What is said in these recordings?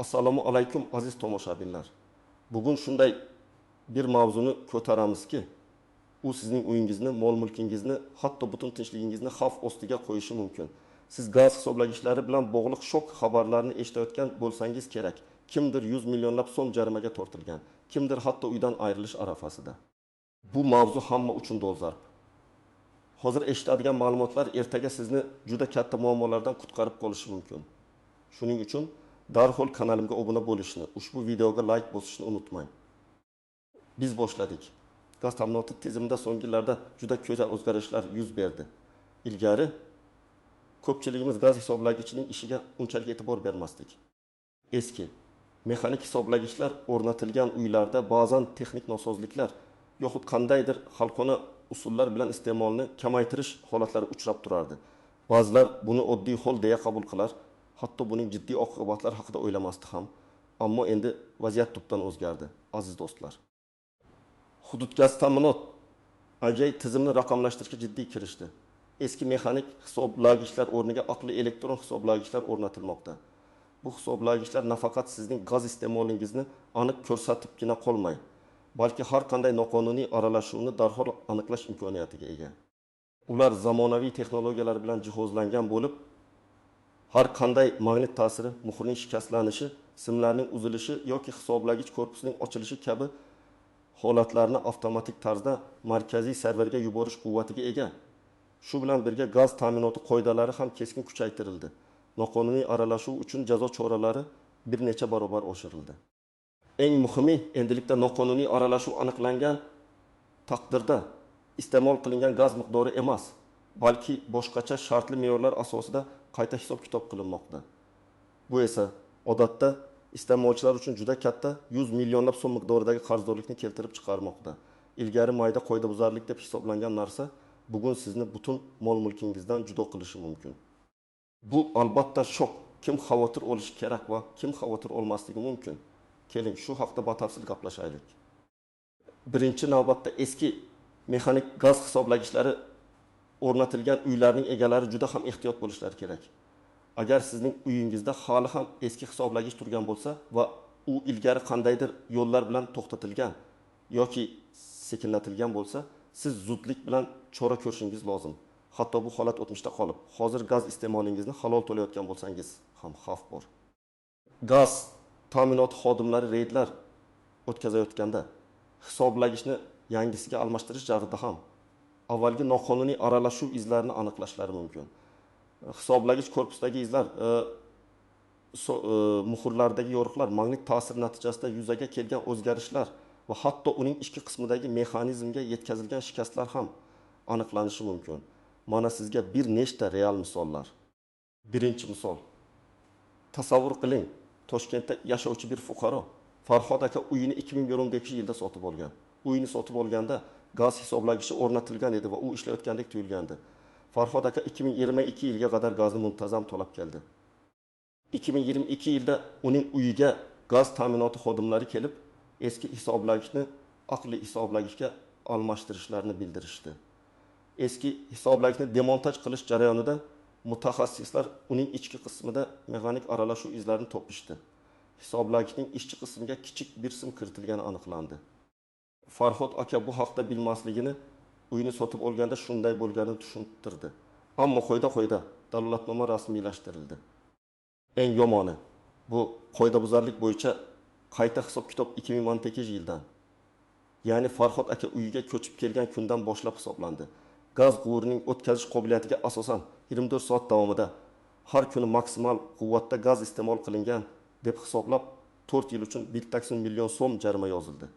Assalomu alaykum aziz tomoshabinlar. Bugun shunday bir mavzuni ko'taramizki, u sizning uyingizni, mol-mulkingizni, hatto butun tinchligingizni xavf ostiga qo'yishi mumkin. Siz gaz hisoblagichlari bilan bog'liq shok xabarlarini eshitayotgan bo'lsangiz kerak. Kimdir 100 millionlab so'm jarimaga tortilgan, kimdir hatto uydan ayrilish arafasida. Bu mavzu hamma uchun dolzarb. Hozir eshitadigan ma'lumotlar ertaga sizni juda katta muammolardan qutqarib qolishi mumkin. Shuning uchun darhol kanalimga obuna bo'lishni, ushbu videoga like bosishni unutmang. Biz boshladik. Gaz ta'minoti tizimida so'nggi yillarda juda ko'p o'zgarishlar yuz berdi. Ilgari ko'pchiligimiz gaz hisoblagichining ishiga unchalik e'tibor bermasdik. Eski mexanik hisoblagichlar o'rnatilgan uylarda ba'zan texnik nosozliklar yoxud qandaydir xalqona usullar bilan iste'molni kamaytirish holatlari uchrab turardi. Ba'zilar buni oddiy hol deya qabul qilar, hatto buning jiddiy oqibatlari haqida o'ylamasdi ham. Ammo endi vaziyat tubdan o'zgardi, aziz do'stlar. Hudud gaz ta'minot AJI tizimni raqamlashtirishga jiddiy kirishdi. Eski mexanik hisoblagichlar o'rniga aqlli elektron hisoblagichlar o'rnatilmoqda. Bu hisoblagichlar nafaqat sizning gaz iste'molingizni aniq ko'rsatibgina qolmay, balki har qanday noqonuniy aralashuvni darhol aniqlash imkoniyatiga ega. Ular zamonaviy texnologiyalar bilan jihozlangan bo'lib, har qanday magnit ta'siri, muhrning shikastlanishi, simlarning uzilishi yoki hisoblagich korpusining ochilishi kabi holatlarni avtomatik tarzda markaziy serverga yuborish quvvatiga ega. Shu bilan birga gaz ta'minoti qoidalari ham keskin kuchaytirildi. Noqonuniy aralashuv uchun jazo choralari bir necha barobar oshirildi. Eng muhimi, endilikda noqonuniy aralashuv aniqlangan taqdirda iste'mol qilingan gaz miqdori emas, balki boshqacha shartli me'yorlar asosida qayta hisob-kitob qilinmoqda. Bu esa odatda iste'molchilar uchun juda katta 100 millionlab so'm miqdoridagi qarzdorlikni keltirib chiqarmoqda. Ilgari mayda qoidabuzarlik deb hisoblangan narsa bugun sizni butun mol-mulkingizdan judo qilishi mumkin. Bu albatta shok. Kim xavotir olishi kerak va kim xavotir olmasligi mumkin? Keling, shu haqda batafsil gaplashaylik. Birinchi navbatda eski mexanik gaz hisoblagichlari o'rnatilgan uylarning egalari juda ham ehtiyot bo'lishlari kerak. Agar sizning uyingizda hali ham eski hisoblagich turgan bo'lsa va u ilgari qandaydir yo'llar bilan to'xtatilgan yoki sekinlatilgan bo'lsa, siz zudlik bilan chora ko'rishingiz lozim. Hatto bu holat o'tmishda qolib, hozir gaz iste'molingizni halol to'layotgan bo'lsangiz ham xavf bor. Gaz ta'minot xodimlari reydlar o'tkazayotganda hisoblagichni yangisiga almashtirish jarida ham avvalgi noqonuniy aralashuv izlarini aniqlashlari mumkin. Hisoblagich korpusidagi izlar, muhrlardagi yo'riqlar, magnit ta'siri natijasida yuzaga kelgan o'zgarishlar va hatto uning ichki qismidagi mexanizmga yetkazilgan shikastlar ham aniqlanishi mumkin. Mana sizga bir nechta real misollar. Birinchi misol. Tasavvur qiling, Toshkentda yashovchi bir fuqaro Farhod aka uyini 2022-yilda sotib olgan. Uyini sotib olganda gaz hisoblagichi o'rnatilgan edi va u ishlayotgandek tuyulgandi. Farhod aka 2022 yilga qadar gazni muntazam to'lab keldi. 2022 yilda uning uyiga gaz ta'minoti xodimlari kelib, eski hisoblagichni aqlli hisoblagichga almashtirishlarini bildirishdi. Eski hisoblagichni demontaj qilish jarayonida mutaxassislar uning ichki qismida mexanik aralashuv izlarini topishdi. Hisoblagichning ichki qismiga kichik bir sim kiritilgani aniqlandi. Farhod aka bu haqda bilmasligini, uyini sotib olganda shunday bo'lganini tushuntirdi. Ammo qo'yda dalolatnoma rasmiylashtirildi. Eng yomoni, bu qoidabuzarlik bo'yicha qayta hisob-kitob 2018-yildan, ya'ni Farhod aka uyiga ko'chib kelgan kundan boshlab hisoblandi. Gaz quvurining o'tkazish qobiliyatiga asosan 24 soat davomida har kuni maksimal quvvatda gaz iste'mol qilingan deb hisoblab 4 yil uchun 1,8 million so'm jarima yozildi.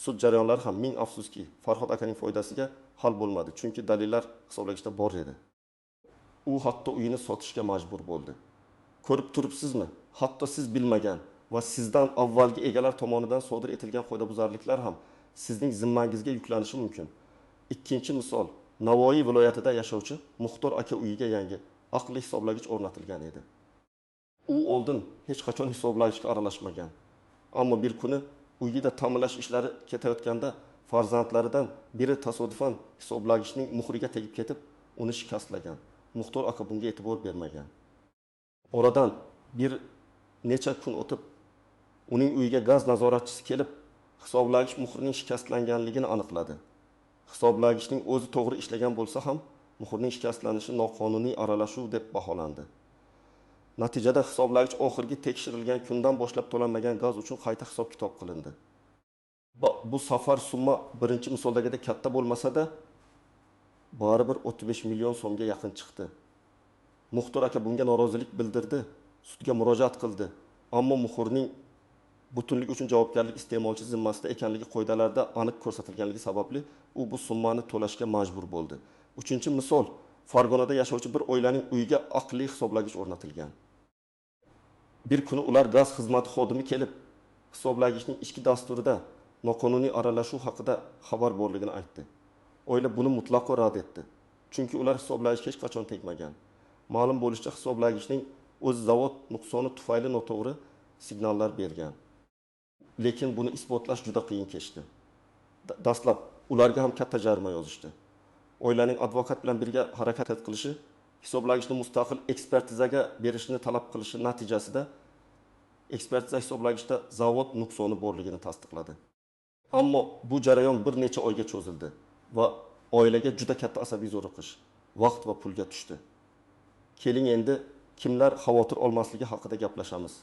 Sud jarayonlari ham ming afsuski Farhod akaning foydasiga hal bo'lmadi, chunki dalillar hisoblagichda bor edi. U hatto uyini sotishga majbur bo'ldi. Ko'rib turibsizmi? Hatto siz bilmagan va sizdan avvalgi egalar tomonidan sodir etilgan qoidabuzarliklar ham sizning zimmangizga yuklanishi mumkin. Ikkinchi misol, Navoiy viloyatida yashovchi Muxtor aka uyiga yangi aqlli hisoblagich o'rnatilgan edi. U oldin hech qachon hisoblagichga aralashmagan. Ammo bir kuni uyida ta'minlash ishlari ketayotganda farzandlaridan biri tasodifan hisoblagichning muhriga tegib ketib, uni shikastlagan. Muxtor aka bunga e'tibor bermagan. Oradan bir necha kun o'tib Uning uyiga gaz nazoratchisi kelib, hisoblagich muhrining shikastlanganligini aniqladi. Hisoblagichning o'zi to'g'ri ishlagan bo'lsa ham, muhrning shikastlanishi noqonuniy aralashuv deb baholandi. Natijada hisoblagich oxirgi tekshirilgan kundan boshlab to'lanmagan gaz uchun qayta hisob-kitob qilindi. Bu safar summa birinchi misoldagidek katta bo'lmasa-da, baribir 35 million so'mga yaqin chiqdi. Muxtor aka bunga norozilik bildirdi, sudga murojaat qildi. Ammo muhrning butunlik uchun javobgarlik iste'molchi zimmasida ekanligi qoidalarda aniq ko'rsatilganligi sababli u bu summani to'lashga majbur bo'ldi. Uchinchi misol, Farg'onada yashovchi bir oilaning uyiga aqliy hisoblagich o'rnatilgan. Bir kuni ular gaz xizmati xodimi kelib, hisoblagichning ichki dasturida noqonuniy aralashuv haqida xabar borligini aytdi. Oila buni mutlaqo rad etdi. Chunki ular hisoblagichga hech qachon tegmagan. Ma'lum bo'lishicha, hisoblagichning o'z zavod nuqsoni tufayli noto'g'ri signallar bergan. Lekin buni isbotlash juda qiyin kechdi. Dastlab ularga ham katta jarima yozishdi. Oilaning advokat bilan birga harakat qilishi, hisoblagichni mustaqil ekspertizaga berishni talab qilishi natijasida ekspertiza hisoblagichda zavod nuqsoni borligini tasdiqladi. Ammo bu jarayon bir necha oyga cho'zildi va oilaga juda katta asabiy zo'riqish, vaqt va pulga tushdi. Keling endi kimlar xavotir olmasligi haqida gaplashamiz.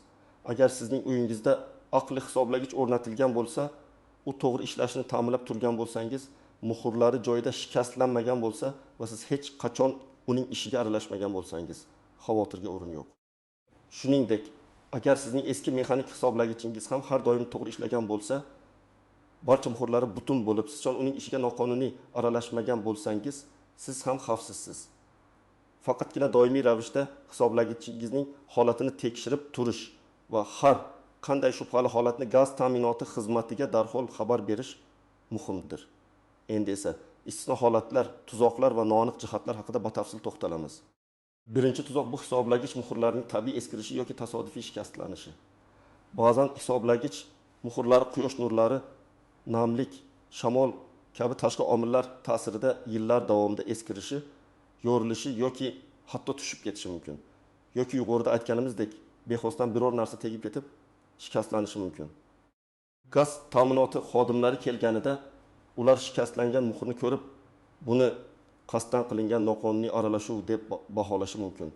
Agar sizning uyingizda aqliy hisoblagich o'rnatilgan bo'lsa, u to'g'ri ishlashini ta'minlab turgan bo'lsangiz, muhrlari joyida shikastlanmagan bo'lsa va siz hech qachon uning ishiga aralashmagan bo'lsangiz, xavotirga o'rin yo'q. Shuningdek, agar sizning eski mexanik hisoblagichingiz ham har doim to'g'ri ishlagan bo'lsa, barcha muhrlari butun bo'lib, siz uning ishiga noqonuniy aralashmagan bo'lsangiz, siz ham xavfsizsiz. Faqatgina doimiy ravishda hisoblagichingizning holatini tekshirib turish va har qanday shubhali holatni gaz ta'minoti xizmatiga darhol xabar berish muhimdir. Endi esa istisno holatlar, tuzoqlar va noaniq jihatlar haqida batafsil to'xtalamiz. Birinchi tuzoq bu hisoblagich muhrlarining tabiiy eskirishi yoki tasodifiy shikastlanishi. Ba'zan hisoblagich muhrlari quyosh nurlari, namlik, shamol kabi tashqi omillar ta'sirida yillar davomida eskirishi, yorilishi yoki hatto tushib ketishi mumkin. Yoki yuqorida aytganimizdek, bexosdan biror narsa tegib ketib shikastlanishi mumkin. Gaz ta'minoti xodimlari kelganida ular shikastlangan muhrni ko'rib, buni qasddan qilingan noqonuniy aralashuv deb baholashi mumkin.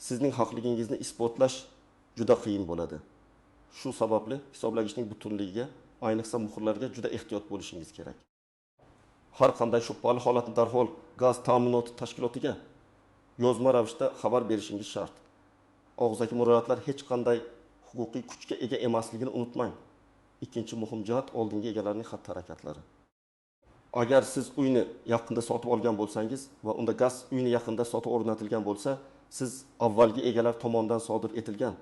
Sizning haqligingizni isbotlash juda qiyin bo'ladi. Shu sababli hisoblagichning butunligiga, ayniqsa muhrlarga juda ehtiyot bo'lishingiz kerak. Har qanday shubhali holatni darhol gaz ta'minoti tashkilotiga yozma ravishda xabar berishingiz shart. Og'zaki murojaatlar hech qanday huquqiy kuchga ega emasligini unutmang. Ikkinchi muhim jihat oldingi egalarining xatti-harakatlari. Agar siz uyni yaqinda sotib olgan bo'lsangiz va unda gaz uyni yaqinda sotib o'rnatilgan bo'lsa, siz avvalgi egalar tomonidan sodir etilgan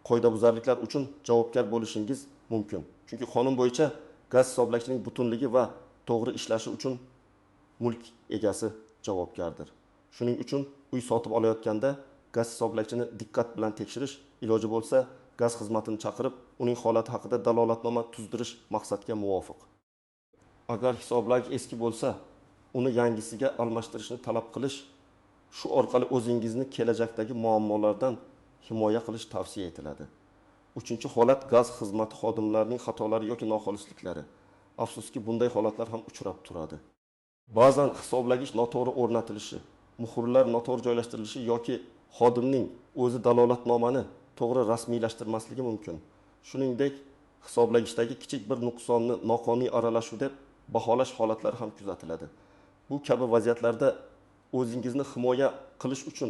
qoidabuzarliklar uchun javobgar bo'lishingiz mumkin. Chunki qonun bo'yicha gaz hisoblagichining butunligi va to'g'ri ishlashi uchun mulk egasi javobgardir. Shuning uchun uy sotib olayotganda gaz hisoblagichini diqqat bilan tekshirish, iloji bo'lsa gaz xizmatini chaqirib, uning holati haqida dalolatnoma tuzdirish maqsadga muvofiq. Agar hisoblagich eski bo'lsa, uni yangisiga almashtirishni talab qilish, shu orqali o'zingizni kelajakdagi muammolardan himoya qilish tavsiya etiladi. Uchinchi holat gaz xizmati xodimlarining xatolari yoki noxolisliklari. Afsuski bunday holatlar ham uchrab turadi. Ba'zan hisoblagich noto'g'ri o'rnatilishi, muhrlar noto'g'ri joylashtirilishi yoki xodimning o'zi dalolatnomani to'g'ri rasmiylashtirmasligi mumkin. Shuningdek, hisoblagichdagi kichik bir nuqsonni noqonuniy aralashuv deb baholash holatlari ham kuzatiladi. Bu kabi vaziyatlarda o'zingizni himoya qilish uchun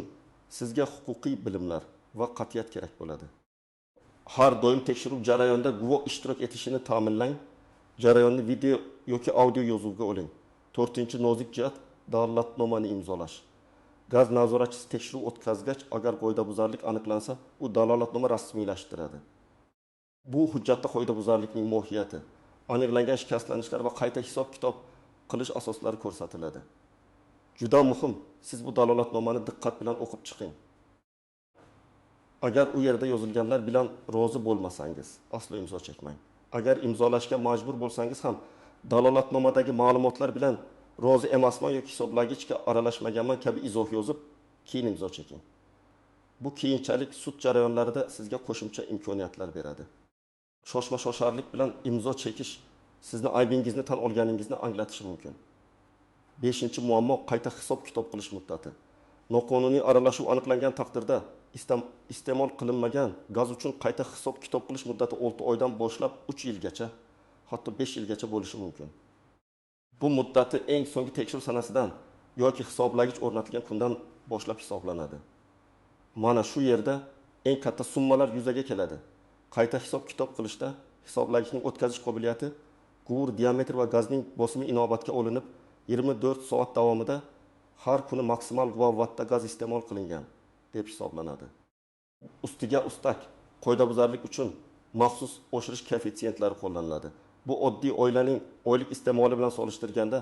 sizga huquqiy bilimlar va qat'iyat kerak bo'ladi. Har doim tekshiruv jarayonida guvoh ishtirok etishini ta'minlang. Jarayonni video yoki audio yozuvga oling. 4-nozik jihat dalolatnomani imzolash. Gaz nazoratchisi tekshiruv o'tkazgach, agar qoidabuzarlik aniqlansa, u dalolatnoma rasmiylashtiradi. Bu hujjatda qoidabuzarlikning mohiyati, aniqlangan shikastlanishlar va qayta hisob-kitob qilish asoslari ko'rsatiladi. Juda muhim, siz bu dalolatnomani diqqat bilan o'qib chiqing. Agar u yerda yozilganlar bilan rozi bo'lmasangiz, aslo imzo chekmang. Agar imzolashga majbur bo'lsangiz ham, dalolatnomadagi ma'lumotlar bilan rozi emasman yoki hisoblagichga aralashmaganman kabi izoh yozib, keyin imzo cheking. Bu keyinchalik sud jarayonlarida sizga qo'shimcha imkoniyatlar beradi. shoshma shosharlik bilan imzo chekish sizni aybingizni tan olganingizni anglatishi mumkin. 5-muammo qayta hisob-kitob qilish muddati. Noqonuniy aralashuv aniqlangan taqdirda iste'mol qilinmagan gaz uchun qayta hisob-kitob qilish muddati 6 oydan boshlab 3 yilgacha, hatto 5 yilgacha bo'lishi mumkin. Bu muddati eng so'nggi tekshiruv sanasidan yoki hisoblagich o'rnatilgan kundan boshlab hisoblanadi. Mana shu yerda eng katta summalar yuzaga keladi. Qayta hisob-kitob qilishda hisoblagichning o'tkazish qobiliyati quvur diametri va gazning bosimi inobatga olinib 24 soat davomida har kuni maksimal quvvatda gaz iste'mol qilingan deb hisoblanadi. Ustiga ustak qoidabuzarlik uchun maxsus oshirish koeffitsentlari qo'llaniladi. Bu oddiy oilaning oylik iste'moli bilan solishtirganda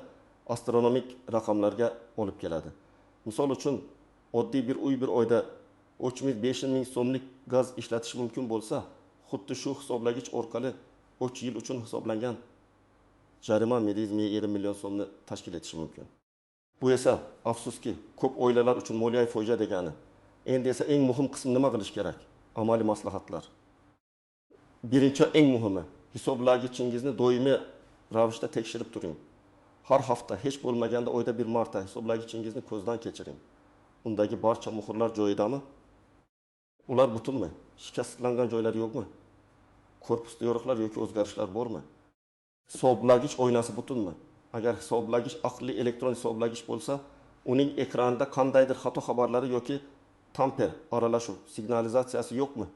astronomik raqamlarga olib keladi. Misol uchun oddiy bir uy bir oyda 35.000 so'mlik gaz ishlatish mumkin bo'lsa, xuddi shu hisoblagich orqali 3 yil uchun hisoblangan jarima 120 million so'mni tashkil etishi mumkin. Bu esa afsuski ko'p oilalar uchun moliyaviy fojia degani. Endi esa eng muhim qism nima qilish kerak? Amaliy maslahatlar. Birinchi eng muhimi, hisoblagichingizni doimiy ravishda tekshirib turing. Har hafta hech bo'lmaganda oyda bir marta hisoblagichingizni ko'zdan kechiring. Undagi barcha muhrlar joyidami? Ular butunmi? Shikastlangan joylari yo'qmi? Korpusda yo'riqlar yoki o'zgarishlar bormi? Hisoblagich oynasi butunmi? Agar hisoblagich aqlli elektron hisoblagich bo'lsa, uning ekranida qandaydir xato xabarlari yoki tamper, aralashuv, signalizatsiyasi yo'qmi?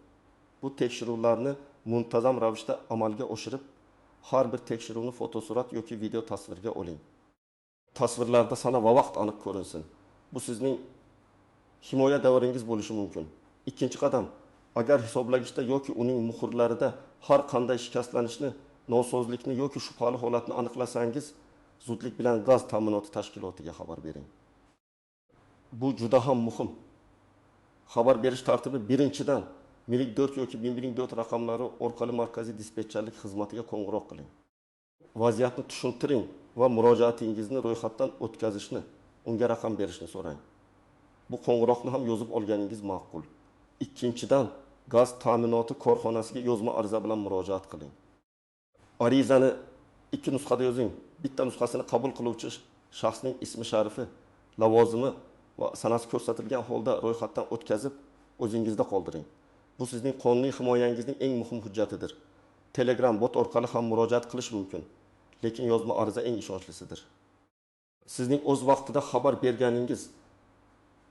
Bu tekshiruvlarni muntazam ravishda amalga oshirib, har bir tekshiruvni fotosurat yoki video tasvirga oling. Tasvirlarda sana va vaqt aniq ko'rinsin. Bu sizning himoya davringiz bo'lishi mumkin. Ikkinchi qadam, agar hisoblagichda yoki uning muhrlarida har qanday shikastlanishni, nosozlikni yoki shubhali holatni aniqlasangiz, zudlik bilan gaz ta'minoti tashkilotiga xabar bering. Bu juda ham muhim. Xabar berish tartibi birinchidan 1004 yoki 1004 raqamlari orqali markaziy dispetcherlik xizmatiga qo'ng'iroq qiling. Vaziyatni tushuntiring va murojaatingizni ro'yxatdan o'tkazishni, unga raqam berishni so'rang. Bu qo'ng'iroqni ham yozib olganingiz ma'qul. Ikkinchidan, gaz ta'minoti korxonasiga yozma ariza bilan murojaat qiling. Arizani 2 nusxada yozing. Bitta nusxasini qabul qiluvchi shaxsning ismi sharifi, lavozimi va sanasi ko'rsatilgan holda ro'yxatdan o'tkazib, o'zingizda qoldiring. Bu sizning qonuniy himoyangizning eng muhim hujjatidir. Telegram bot orqali ham murojaat qilish mumkin, lekin yozma ariza eng ishonchlisidir. Sizning o'z vaqtida xabar berganingiz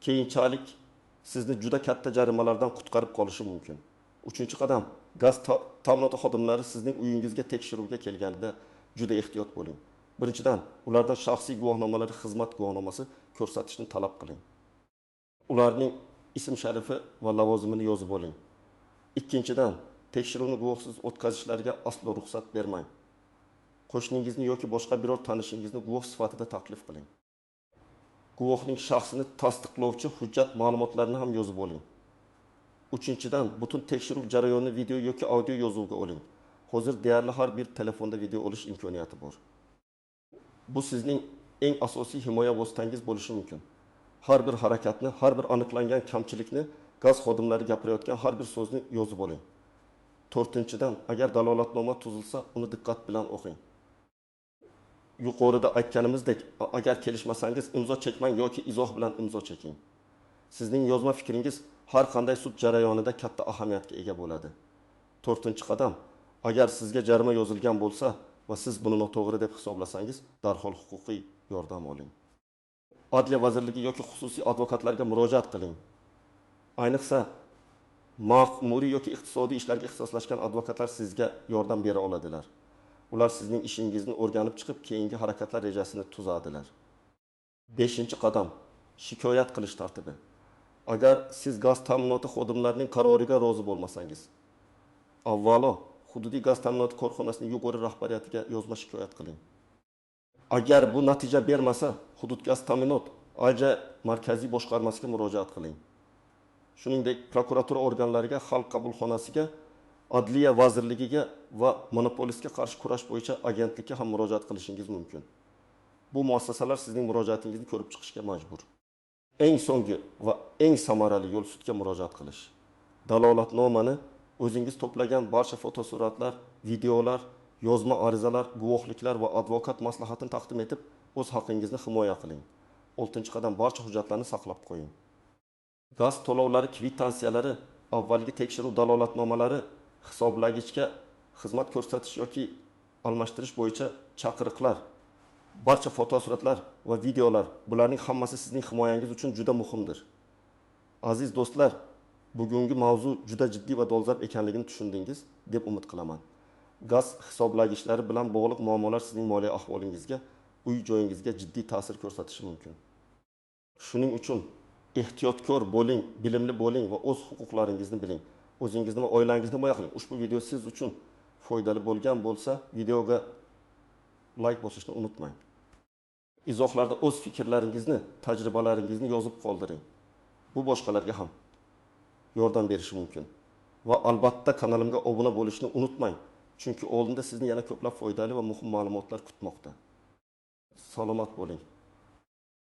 keyinchalik sizni juda katta jarimalardan qutqarib qolishi mumkin. 3-qadam, gaz ta'minoti xodimlari sizning uyingizga tekshiruvga kelganida juda ehtiyot bo'ling. Birinchidan, ulardan shaxsiy guvohnomalari, xizmat guvohnomasi ko'rsatishni talab qiling. Ularning ism sharifi va lavozimini yozib oling. Ikkinchidan, tekshiruvni guvohsiz o'tkazishlariga aslo ruxsat bermang. Qo'shningizni yoki boshqa biror tanishingizni guvoh sifatida taklif qiling. Guvohning shaxsini tasdiqlovchi hujjat ma'lumotlarini ham yozib oling. Uchinchidan, butun tekshiruv jarayonini video yoki audio yozuvga oling. Hozir deyarli har bir telefonda video olish imkoniyati bor. Bu sizning eng asosiy himoya vositangiz bo'lishi mumkin. Har bir harakatni, har bir aniqlangan kamchilikni, gaz xodimlari gapirayotgan har bir so'zni yozib oling. 4-dan, agar dalolatnoma tuzilsa, uni diqqat bilan o'qing. Yuqorida aytganimizdek, agar kelishmasangiz imzo chekmang yoki izoh bilan imzo cheking. Sizning yozma fikringiz har qanday sud jarayonida katta ahamiyatga ega bo'ladi. 4-qadam, agar sizga jarima yozilgan bo'lsa va siz buni noto'g'ri deb hisoblasangiz, darhol huquqiy yordam oling. Adliya vazirligi yoki xususiy advokatlarga murojaat qiling. Ayniqsa, ma'muriy yoki iqtisodiy ishlarga ixtisoslashgan advokatlar sizga yordam bera oladilar. Ular sizning ishingizni o'rganib chiqib, keyingi harakatlar rejasini tuzadilar. 5-qadam, shikoyat qilish tartibi. Agar siz gaz ta'minoti xodimlarining qaroriga rozi bo'lmasangiz, avvalo hududiy gaz ta'minoti korxonasining yuqori rahbariyatiga yozma shikoyat qiling. Agar bu natija bermasa, hudud gaz ta'minot AJ markaziy boshqarmasiga murojaat qiling. Shuningdek, prokuratura organlariga, xalq qabulxonasiga, Adliya vazirligiga va monopolistga qarshi kurash bo'yicha agentlikka ham murojaat qilishingiz mumkin. Bu muassasalar sizning murojaatingizni ko'rib chiqishga majbur. Eng so'nggi va eng samarali yo'l sudga murojaat qilish. Dalolatnomani o'zingiz to'plagan barcha fotosuratlar, videolar, yozma arizalar, guvohliklar va advokat maslahatini taqdim etib, o'z haqingizni himoya qiling. 6-qadam barcha hujjatlarni saqlab qo'ying. Gaz to'lovlari kvittansiyalari, avvalgi tekshiruv dalolatnomalari, hisoblagichga xizmat ko'rsatish yoki almashtirish bo'yicha chaqiriqlar, barcha fotosuratlar va videolar, bularning hammasi sizning himoyangiz uchun juda muhimdir. Aziz do'stlar, bugungi mavzu juda jiddiy va dolzarb ekanligini tushundingiz deb umid qilaman. Gaz hisoblagichlari bilan bog'liq muammolar sizning moliya ahvolingizga, uy-joyingizga jiddiy ta'sir ko'rsatishi mumkin. Shuning uchun ehtiyotkor bo'ling, bilimli bo'ling va o'z huquqlaringizni biling. O'zingizni va oilangizni himoya qiling. Ushbu video siz uchun foydali bo'lgan bo'lsa, videoga like bosishni unutmang. Izohlarda o'z fikrlaringizni, tajribalaringizni yozib qoldiring. Bu boshqalarga ham yordam berishi mumkin. Va albatta kanalimga obuna bo'lishni unutmang, chunki oldinda sizni yana ko'plab foydali va muhim ma'lumotlar kutmoqda. Salomat bo'ling.